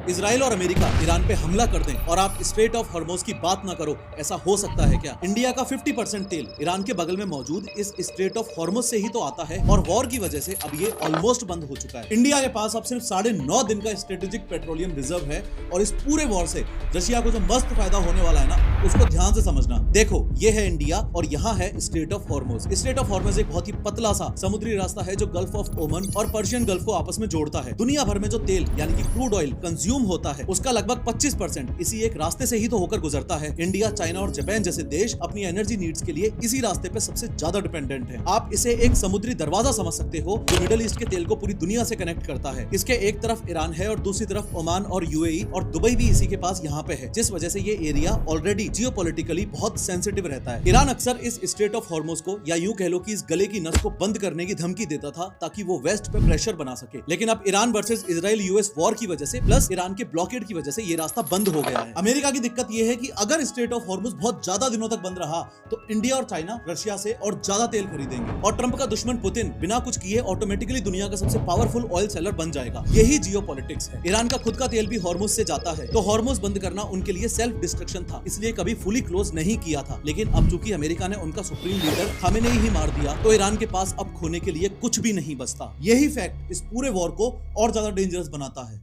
Israel और America Iran पे हमला कर दें और आप स्ट्रेट ऑफ हॉर्मोज की बात ना करो, ऐसा हो सकता है क्या? इंडिया का 50% तेल ईरान के बगल में मौजूद इस स्ट्रेट ऑफ हॉर्मोज से ही तो आता है और वॉर की वजह से अब ये ऑलमोस्ट बंद हो चुका है। इंडिया के पास अब सिर्फ 9.5 दिन का स्ट्रेटेजिक पेट्रोलियम रिजर्व है और इस पूरे वॉर से रशिया को जो मस्त फायदा होने वाला है ना, उसको ध्यान से समझना। देखो, ये है इंडिया और यहाँ है straight of Hormuz. Straight of Hormuz एक बहुत ही पतला सा समुद्री रास्ता है जो गल्फ ऑफ ओमन और पर्शियन गल्फ को आपस में जोड़ता है। दुनिया भर में जो तेल यानी कि क्रूड ऑयल कंज्यूम होता है उसका लगभग 25% इसी एक रास्ते से ही तो होकर गुजरता है। इंडिया, चाइना और जापान जैसे देश अपनी एनर्जी नीड्स के लिए इसी रास्ते पे सबसे ज्यादा डिपेंडेंट है। आप इसे एक समुद्री दरवाजा समझ सकते हो जो मिडिल ईस्ट के तेल को पूरी दुनिया से कनेक्ट करता है। इसके एक तरफ ईरान है और दूसरी तरफ ओमान और यूएई और दुबई भी इसी के पास यहाँ पे है, जिस वजह से ये एरिया ऑलरेडी जियोपॉलिटिकली बहुत सेंसिटिव रहता है। ईरान अक्सर इस स्ट्रेट ऑफ हॉर्मोज को या यूं कह लो कि इस गले की नस को बंद करने की धमकी देता था ताकि वो वेस्ट पे प्रेशर बना सके। लेकिन अब Iran versus Israel US war की वजह से प्लस ईरान के ब्लॉकेड की वजह से ये रास्ता बंद हो गया है। अमेरिका की दिक्कत ये है कि अगर स्ट्रेट ऑफ हॉर्मोज बहुत ज्यादा दिनों तक बंद रहा तो इंडिया और चाइना रशिया से और ज्यादा तेल खरीदेंगे और ट्रंप का दुश्मन पुतिन बिना कुछ किए ऑटोमेटिकली दुनिया का सबसे पावरफुल ऑयल सेलर बन जाएगा। यही जियोपॉलिटिक्स है। ईरान का खुद का तेल भी हॉर्मोज से जाता है, तो हॉर्मोज बंद करना उनके लिए सेल्फ डिस्ट्रक्शन था, इसलिए कभी फुली क्लोज नहीं किया था। लेकिन अब चूंकि अमेरिका ने उनका सुप्रीम लीडर खामेनेई ही मार दिया तो ईरान के पास अब खोने के लिए कुछ भी नहीं बचता। यही फैक्ट इस पूरे वॉर को और ज्यादा डेंजरस बनाता है।